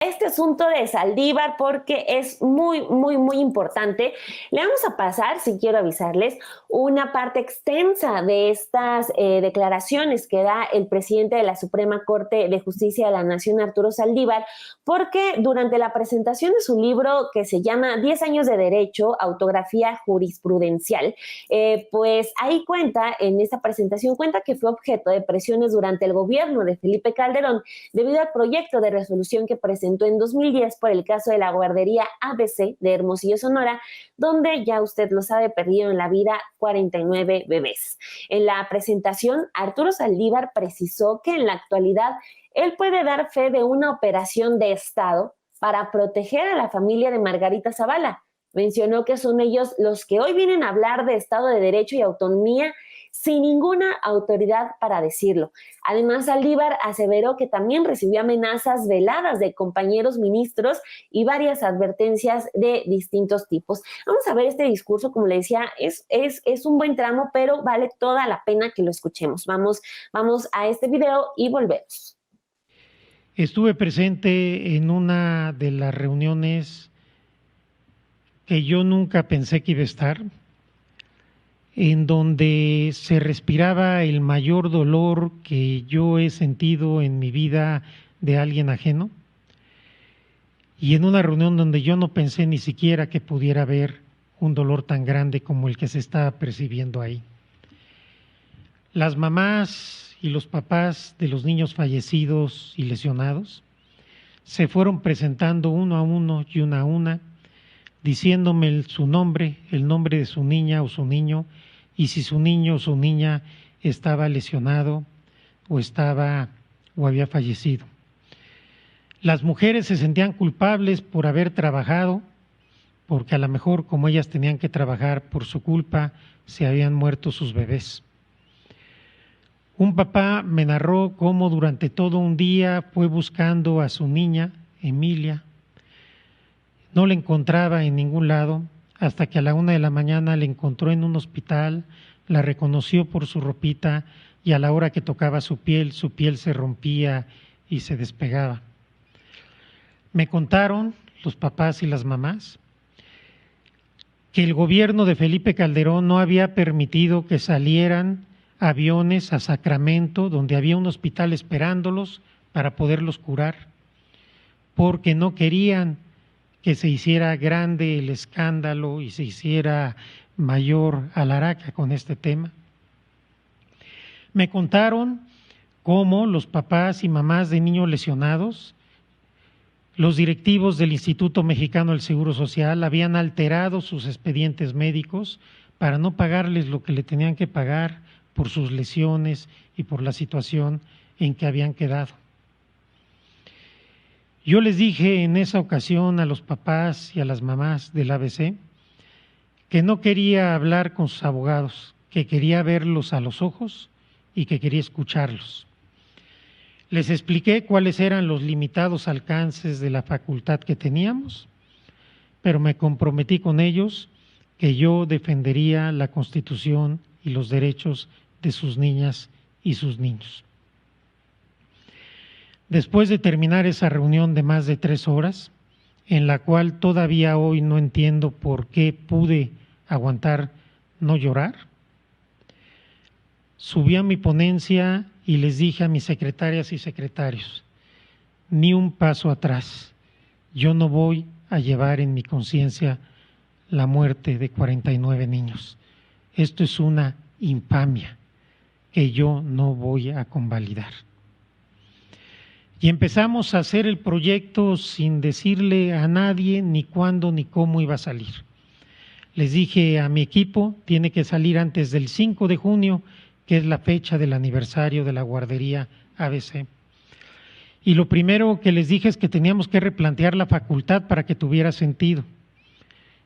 Este asunto de Saldívar porque es muy importante. Le vamos a pasar, si quiero avisarles, una parte extensa de estas declaraciones que da el presidente de la Suprema Corte de Justicia de la Nación, Arturo Saldívar, porque durante la presentación de su libro que se llama 10 años de derecho, autografía jurisprudencial, pues ahí cuenta, en esta presentación cuenta que fue objeto de presiones durante el gobierno de Felipe Calderón debido al proyecto de resolución que presentó en 2010 por el caso de la guardería ABC de Hermosillo, Sonora, donde ya usted lo sabe, perdieron la vida 49 bebés. En la presentación, Arturo Saldívar precisó que en la actualidad él puede dar fe de una operación de Estado para proteger a la familia de Margarita Zavala. Mencionó que son ellos los que hoy vienen a hablar de Estado de Derecho y autonomía sin ninguna autoridad para decirlo. Además, Saldívar aseveró que también recibió amenazas veladas de compañeros ministros y varias advertencias de distintos tipos. Vamos a ver este discurso, como le decía, es un buen tramo, pero vale toda la pena que lo escuchemos. Vamos a este video y volvemos. Estuve presente en una de las reuniones que yo nunca pensé que iba a estar, en donde se respiraba el mayor dolor que yo he sentido en mi vida de alguien ajeno, y en una reunión donde yo no pensé ni siquiera que pudiera haber un dolor tan grande como el que se estaba percibiendo ahí. Las mamás y los papás de los niños fallecidos y lesionados se fueron presentando uno a uno y una a una, diciéndome su nombre, el nombre de su niña o su niño, y si su niño o su niña estaba lesionado o había fallecido. Las mujeres se sentían culpables por haber trabajado, porque a lo mejor como ellas tenían que trabajar por su culpa, se habían muerto sus bebés. Un papá me narró cómo durante todo un día fue buscando a su niña, Emilia. No la encontraba en ningún lado, hasta que a la 1 de la mañana la encontró en un hospital, la reconoció por su ropita y a la hora que tocaba su piel se rompía y se despegaba. Me contaron los papás y las mamás que el gobierno de Felipe Calderón no había permitido que salieran aviones a Sacramento, donde había un hospital esperándolos para poderlos curar, porque no querían que se hiciera grande el escándalo y se hiciera mayor alaraca con este tema. Me contaron cómo los papás y mamás de niños lesionados, los directivos del Instituto Mexicano del Seguro Social habían alterado sus expedientes médicos para no pagarles lo que le tenían que pagar por sus lesiones y por la situación en que habían quedado. Yo les dije en esa ocasión a los papás y a las mamás del ABC que no quería hablar con sus abogados, que quería verlos a los ojos y que quería escucharlos. Les expliqué cuáles eran los limitados alcances de la facultad que teníamos, pero me comprometí con ellos que yo defendería la Constitución y los derechos de sus niñas y sus niños. Después de terminar esa reunión de más de 3 horas, en la cual todavía hoy no entiendo por qué pude aguantar no llorar, subí a mi ponencia y les dije a mis secretarias y secretarios, ni un paso atrás, yo no voy a llevar en mi conciencia la muerte de 49 niños. Esto es una infamia que yo no voy a convalidar. Y empezamos a hacer el proyecto sin decirle a nadie ni cuándo ni cómo iba a salir. Les dije a mi equipo, tiene que salir antes del 5 de junio, que es la fecha del aniversario de la guardería ABC. Y lo primero que les dije es que teníamos que replantear la facultad para que tuviera sentido.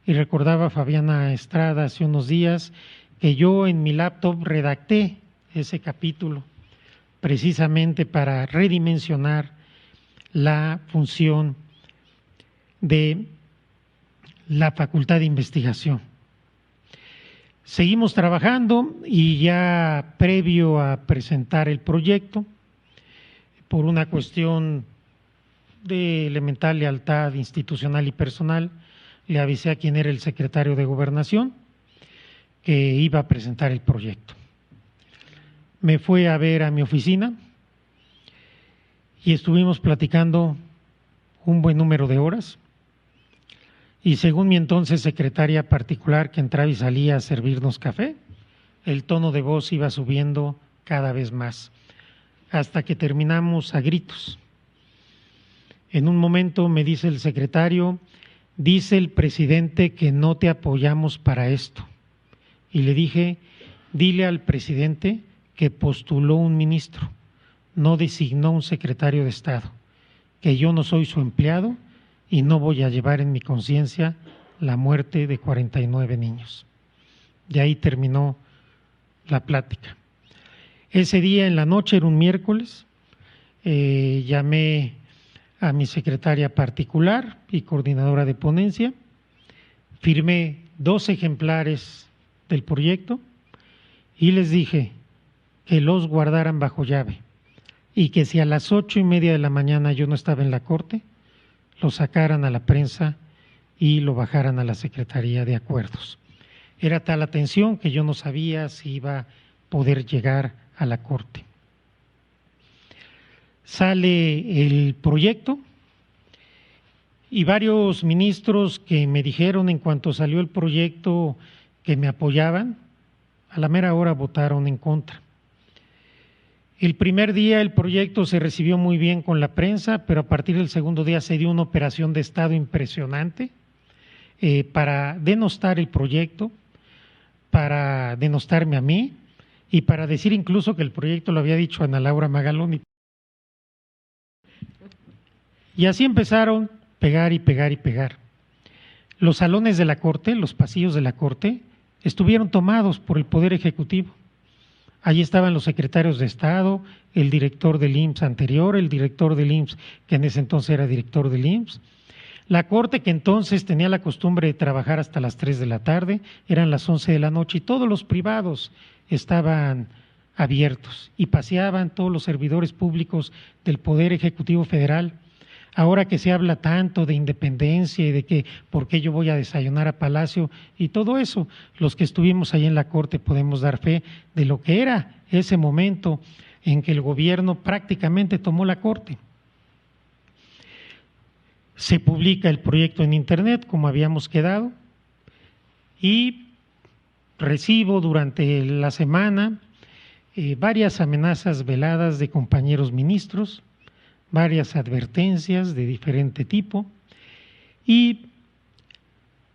Y recordaba a Fabiana Estrada hace unos días que yo en mi laptop redacté ese capítulo precisamente para redimensionar la función de la Facultad de Investigación. Seguimos trabajando y ya previo a presentar el proyecto, por una cuestión de elemental lealtad institucional y personal, le avisé a quien era el secretario de Gobernación que iba a presentar el proyecto. Me fue a ver a mi oficina y estuvimos platicando un buen número de horas. Y según mi entonces secretaria particular, que entraba y salía a servirnos café, el tono de voz iba subiendo cada vez más, hasta que terminamos a gritos. En un momento me dice el secretario: dice el presidente que no te apoyamos para esto. Y le dije: dile al presidente que postuló un ministro, no designó un secretario de Estado, que yo no soy su empleado y no voy a llevar en mi conciencia la muerte de 49 niños. De ahí terminó la plática. Ese día en la noche, era un miércoles, llamé a mi secretaria particular y coordinadora de ponencia, firmé 2 ejemplares del proyecto y les dije que los guardaran bajo llave y que si a las 8:30 de la mañana yo no estaba en la corte, lo sacaran a la prensa y lo bajaran a la Secretaría de Acuerdos. Era tal la tensión que yo no sabía si iba a poder llegar a la corte. Sale el proyecto y varios ministros que me dijeron en cuanto salió el proyecto que me apoyaban, a la mera hora votaron en contra. El primer día el proyecto se recibió muy bien con la prensa, pero a partir del segundo día se dio una operación de Estado impresionante para denostar el proyecto, para denostarme a mí y para decir incluso que el proyecto lo había dicho Ana Laura Magaloni. Y así empezaron pegar y pegar y pegar. Los salones de la Corte, los pasillos de la Corte, estuvieron tomados por el Poder Ejecutivo. Allí estaban los secretarios de Estado, el director del IMSS anterior, el director del IMSS que en ese entonces era director del IMSS. La Corte, que entonces tenía la costumbre de trabajar hasta las 3 de la tarde, eran las 11 de la noche y todos los privados estaban abiertos y paseaban todos los servidores públicos del Poder Ejecutivo Federal. Ahora que se habla tanto de independencia y de que por qué yo voy a desayunar a Palacio y todo eso, los que estuvimos ahí en la Corte podemos dar fe de lo que era ese momento en que el gobierno prácticamente tomó la Corte. Se publica el proyecto en internet como habíamos quedado y recibo durante la semana varias amenazas veladas de compañeros ministros, varias advertencias de diferente tipo y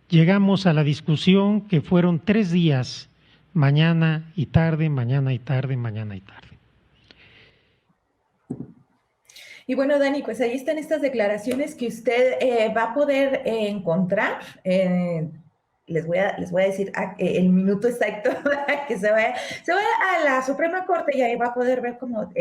llegamos a la discusión que fueron 3 días, mañana y tarde, mañana y tarde, mañana y tarde. Y bueno, Dani, pues ahí están estas declaraciones que usted va a poder encontrar. Les voy a decir el minuto exacto que se vaya a la Suprema Corte y ahí va a poder ver como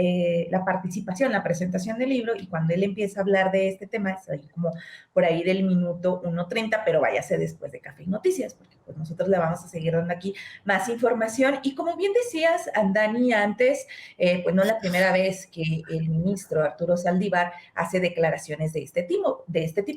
la participación, la presentación del libro, y cuando él empieza a hablar de este tema, es ahí como por ahí del minuto 1:30, pero váyase después de Café y Noticias, porque pues nosotros le vamos a seguir dando aquí más información. Y como bien decías, Dani, antes, pues no la primera vez que el ministro Arturo Saldívar hace declaraciones de este tipo.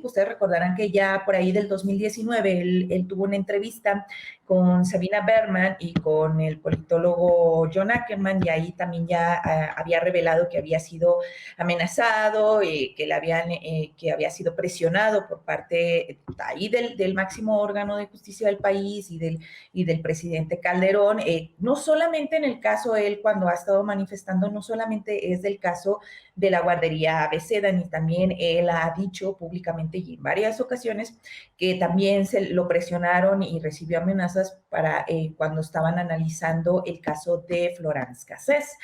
Ustedes recordarán que ya por ahí del 2019 él tuvo una entrevista con Sabina Berman y con el politólogo John Ackerman, y ahí también ya había revelado que había sido amenazado, que había sido presionado por parte ahí del máximo órgano de justicia del país y del presidente Calderón. No solamente en el caso él, cuando ha estado manifestando, no solamente es del caso de la guardería ABC, ni también él ha dicho públicamente y en varias ocasiones que también se lo presionaron y recibió amenazas para cuando estaban analizando el caso de Florence Cassés.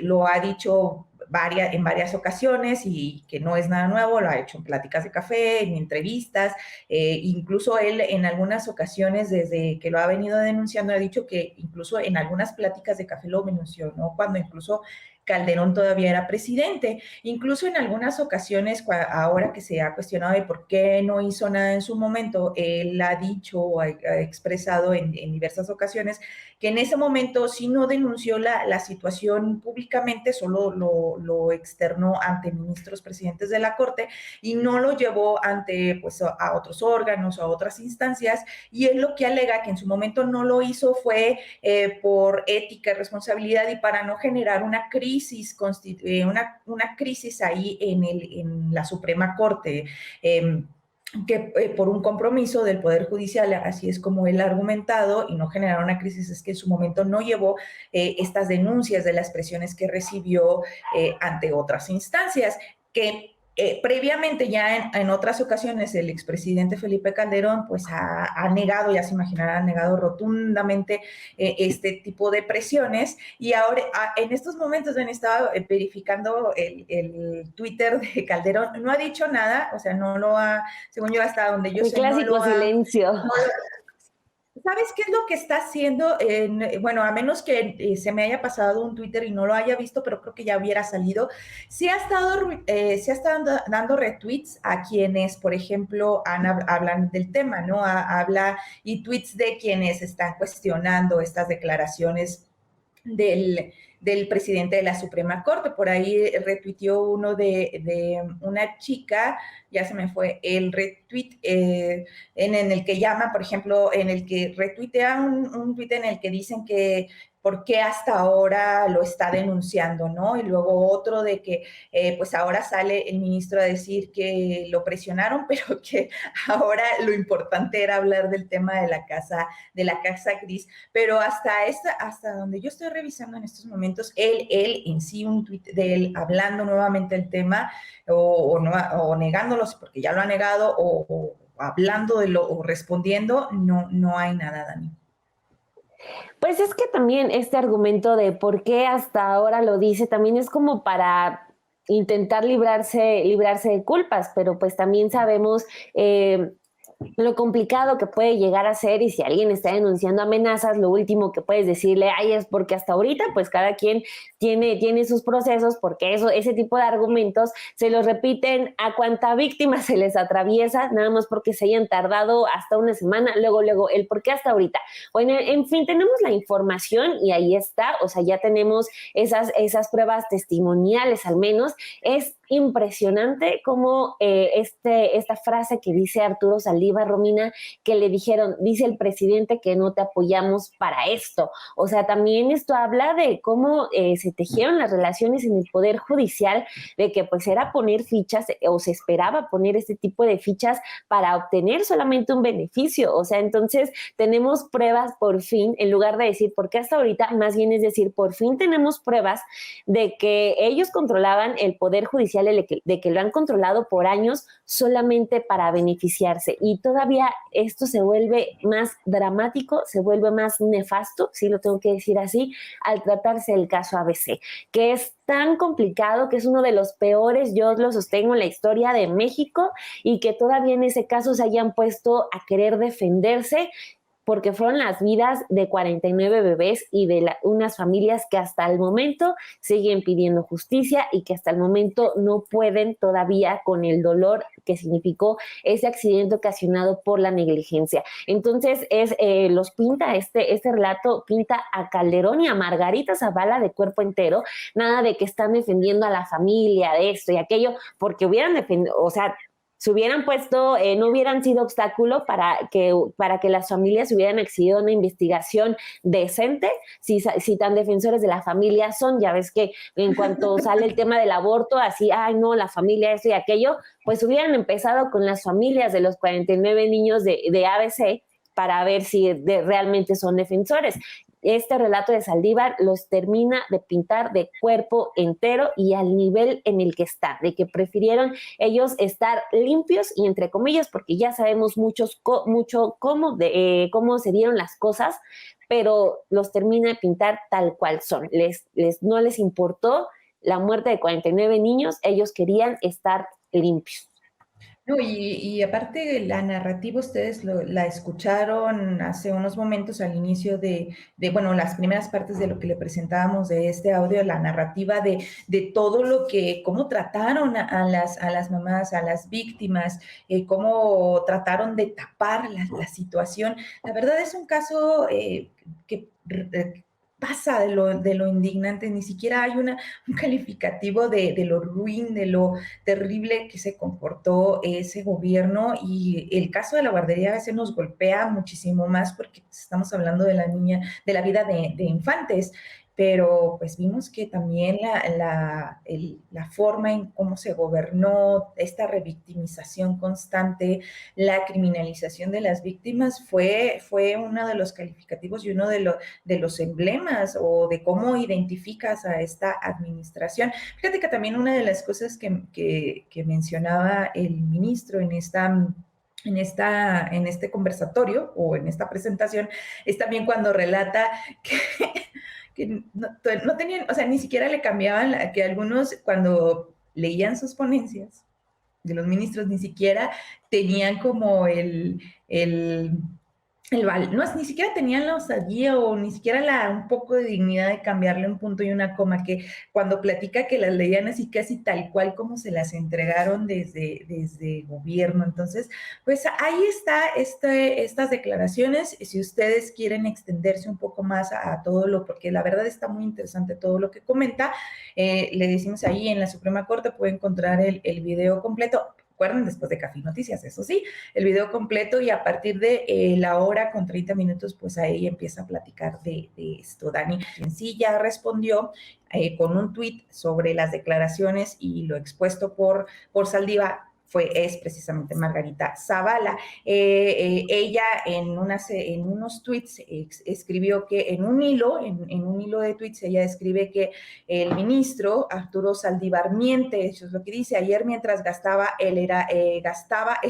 Lo ha dicho en varias ocasiones y que no es nada nuevo, lo ha hecho en pláticas de café, en entrevistas, incluso él en algunas ocasiones desde que lo ha venido denunciando ha dicho que incluso en algunas pláticas de café lo mencionó cuando incluso Calderón todavía era presidente. Incluso en algunas ocasiones, ahora que se ha cuestionado de por qué no hizo nada en su momento, él ha dicho o ha expresado en diversas ocasiones que en ese momento sí no denunció la situación públicamente, solo lo externó ante ministros presidentes de la Corte y no lo llevó ante pues, a otros órganos, a otras instancias, y él lo que alega que en su momento no lo hizo fue por ética y responsabilidad y para no generar una crisis, una crisis ahí en la Suprema Corte. Que por un compromiso del Poder Judicial, así es como él ha argumentado, y no generar una crisis, es que en su momento no llevó estas denuncias de las presiones que recibió ante otras instancias, que previamente ya en otras ocasiones el expresidente Felipe Calderón pues ha negado, ya se imaginarán, ha negado rotundamente este tipo de presiones, y ahora en estos momentos han estado verificando el Twitter de Calderón, no ha dicho nada, o sea, no lo ha, según yo hasta donde yo El sé, clásico no lo ha, silencio. ¿Sabes qué es lo que está haciendo? Bueno, a menos que se me haya pasado un Twitter y no lo haya visto, pero creo que ya hubiera salido. Se ha estado dando retweets a quienes, por ejemplo, hablan del tema, ¿no? Habla y tweets de quienes están cuestionando estas declaraciones del presidente de la Suprema Corte. Por ahí retuiteó uno de una chica, ya se me fue el retweet, en el que llama, por ejemplo, en el que retuitea un tweet en el que dicen que por qué hasta ahora lo está denunciando, ¿no? Y luego otro de que pues ahora sale el ministro a decir que lo presionaron, pero que ahora lo importante era hablar del tema de la casa gris. Pero hasta donde yo estoy revisando en estos momentos, él en sí, un tweet de él hablando nuevamente del tema o negándolos porque ya lo ha negado o hablando o respondiendo, no hay nada, Dani. Pues es que también este argumento de por qué hasta ahora lo dice también es como para intentar librarse de culpas, pero pues también sabemos lo complicado que puede llegar a ser, y si alguien está denunciando amenazas, lo último que puedes decirle, ay, es porque hasta ahorita pues cada quien tiene sus procesos, porque ese tipo de argumentos se los repiten a cuanta víctima se les atraviesa, nada más porque se hayan tardado hasta una semana, luego el por qué hasta ahorita. Bueno, en fin, tenemos la información y ahí está, o sea, ya tenemos esas pruebas testimoniales al menos. Es impresionante cómo esta frase que dice Arturo Saldívar, Romina, que le dijeron, dice el presidente que no te apoyamos para esto. O sea, también esto habla de cómo se tejieron las relaciones en el Poder Judicial, de que pues era poner fichas o se esperaba poner este tipo de fichas para obtener solamente un beneficio. O sea, entonces tenemos pruebas por fin, en lugar de decir por qué hasta ahorita, más bien es decir, por fin tenemos pruebas de que ellos controlaban el Poder Judicial, de que lo han controlado por años solamente para beneficiarse. Y todavía esto se vuelve más dramático, se vuelve más nefasto, si lo tengo que decir así, al tratarse del caso ABC, que es tan complicado, que es uno de los peores, yo lo sostengo, en la historia de México, y que todavía en ese caso se hayan puesto a querer defenderse, porque fueron las vidas de 49 bebés y de unas familias que hasta el momento siguen pidiendo justicia y que hasta el momento no pueden todavía con el dolor que significó ese accidente ocasionado por la negligencia. Entonces, los pinta, este relato pinta a Calderón y a Margarita Zavala de cuerpo entero, nada de que están defendiendo a la familia de esto y aquello, porque hubieran defendido, o sea, se hubieran puesto, no hubieran sido obstáculo para que las familias hubieran accedido a una investigación decente, si tan defensores de la familia son. Ya ves que en cuanto sale el tema del aborto, así, ay no, la familia esto y aquello, pues hubieran empezado con las familias de los 49 niños de ABC para ver si realmente son defensores. Este relato de Saldívar los termina de pintar de cuerpo entero y al nivel en el que está, de que prefirieron ellos estar limpios y entre comillas, porque ya sabemos mucho cómo se dieron las cosas, pero los termina de pintar tal cual son. No les importó la muerte de 49 niños, ellos querían estar limpios. No, y aparte la narrativa, ustedes la escucharon hace unos momentos al inicio bueno, las primeras partes de lo que le presentábamos de este audio, la narrativa de todo lo que, cómo trataron a las mamás, a las víctimas, cómo trataron de tapar la situación. La verdad es un caso que pasa de lo indignante, ni siquiera hay un calificativo de lo ruin, de lo terrible que se comportó ese gobierno, y el caso de la guardería a veces nos golpea muchísimo más porque estamos hablando de la niña, de la vida de infantes, pero pues vimos que también la forma en cómo se gobernó, esta revictimización constante, la criminalización de las víctimas fue uno de los calificativos y uno de los emblemas o de cómo identificas a esta administración. Fíjate que también una de las cosas que mencionaba el ministro en este conversatorio o en esta presentación es también cuando relata que no tenían, o sea, ni siquiera le cambiaban, que algunos cuando leían sus ponencias de los ministros ni siquiera tenían como no, ni siquiera tenían la osadía o ni siquiera un poco de dignidad de cambiarle un punto y una coma, que cuando platica que las leían así casi tal cual como se las entregaron desde gobierno. Entonces, pues ahí está estas declaraciones. Si ustedes quieren extenderse un poco más a todo porque la verdad está muy interesante todo lo que comenta, le decimos ahí en la Suprema Corte puede encontrar el video completo. Recuerden, después de Café Noticias, eso sí, el video completo, y a partir de la hora con 30 minutos, pues ahí empieza a platicar de esto. Dani en sí ya respondió con un tuit sobre las declaraciones y lo expuesto por Saldívar. Es precisamente Margarita Zavala. Ella en unos tweets escribió que en un hilo de tweets ella escribe que el ministro Arturo Saldívar miente. Eso es lo que dice. Ayer, mientras gastaba el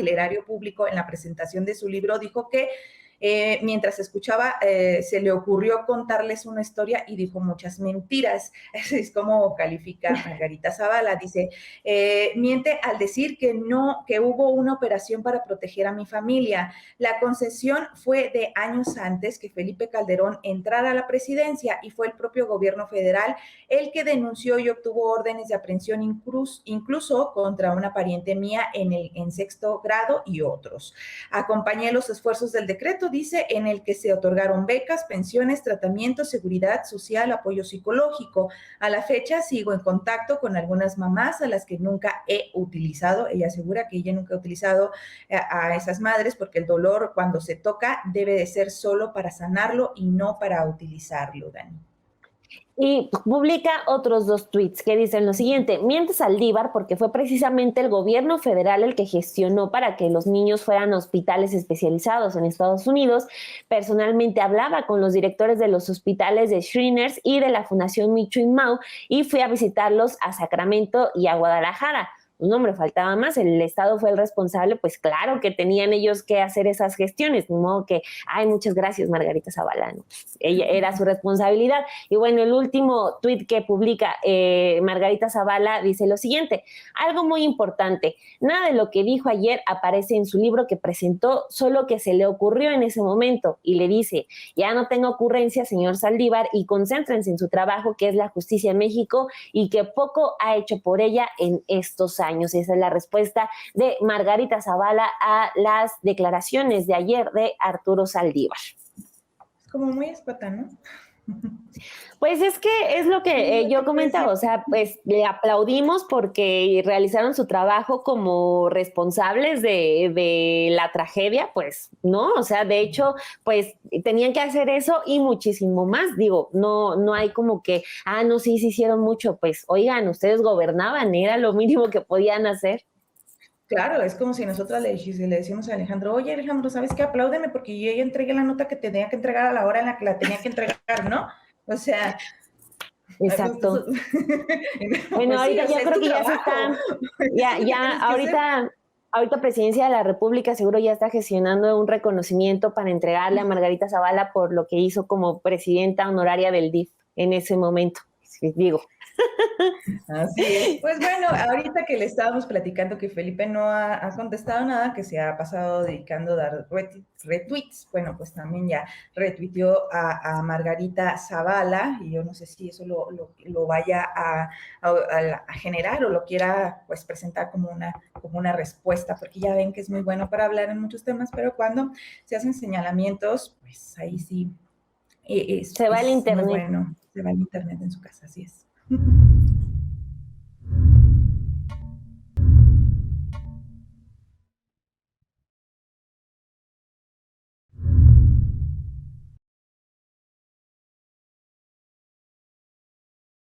erario público en la presentación de su libro, dijo que mientras escuchaba, se le ocurrió contarles una historia y dijo muchas mentiras. Así es como califica Margarita Zavala. Dice, miente al decir que hubo una operación para proteger a mi familia. La concesión fue de años antes que Felipe Calderón entrara a la presidencia, y fue el propio gobierno federal el que denunció y obtuvo órdenes de aprehensión incluso contra una pariente mía en 6º grado y otros. Acompañé los esfuerzos del decreto, dice, en el que se otorgaron becas, pensiones, tratamiento, seguridad social, apoyo psicológico. A la fecha sigo en contacto con algunas mamás a las que nunca he utilizado. Ella asegura que ella nunca ha utilizado a esas madres porque el dolor, cuando se toca, debe de ser solo para sanarlo y no para utilizarlo, Dani. Y publica otros 2 tweets que dicen lo siguiente: miente Saldívar porque fue precisamente el gobierno federal el que gestionó para que los niños fueran a hospitales especializados en Estados Unidos. Personalmente hablaba con los directores de los hospitales de Shriners y de la Fundación Michu y Mau, y fui a visitarlos a Sacramento y a Guadalajara. No, hombre, faltaba más. El Estado fue el responsable, pues claro que tenían ellos que hacer esas gestiones, de modo que, muchas gracias, Margarita Zavala, ¿no? Ella era su responsabilidad. Y bueno, el último tuit que publica Margarita Zavala dice lo siguiente: algo muy importante, nada de lo que dijo ayer aparece en su libro que presentó, solo que se le ocurrió en ese momento. Y le dice, ya no tenga ocurrencia, señor Saldívar, y concéntrense en su trabajo, que es la justicia en México, y que poco ha hecho por ella en estos años. Esa es la respuesta de Margarita Zavala a las declaraciones de ayer de Arturo Saldívar. Es como muy escueta, ¿no? Pues es que es lo que yo comentaba, o sea, pues le aplaudimos porque realizaron su trabajo como responsables de la tragedia, pues, ¿no? O sea, de hecho, pues tenían que hacer eso y muchísimo más. Digo, no hay como que, no, sí hicieron mucho. Pues, oigan, ustedes gobernaban, era lo mínimo que podían hacer. Claro, es como si nosotros le decimos a Alejandro, oye, Alejandro, ¿sabes qué? Apláudeme porque yo ya entregué la nota que tenía que entregar a la hora en la que la tenía que entregar, ¿no? O sea... Exacto. Bueno, pues ahorita sí, yo creo que ya se está, ahorita Presidencia de la República seguro ya está gestionando un reconocimiento para entregarle a Margarita Zavala por lo que hizo como presidenta honoraria del DIF en ese momento, digo. Así es. Pues bueno, ahorita que le estábamos platicando que Felipe no ha contestado nada, que se ha pasado dedicando a dar retweets, bueno, pues también ya retuiteó a Margarita Zavala, y yo no sé si eso lo vaya a generar o lo quiera pues presentar como una respuesta, porque ya ven que es muy bueno para hablar en muchos temas, pero cuando se hacen señalamientos, pues ahí sí Se va el es muy internet. bueno. Se va el internet en su casa, así es.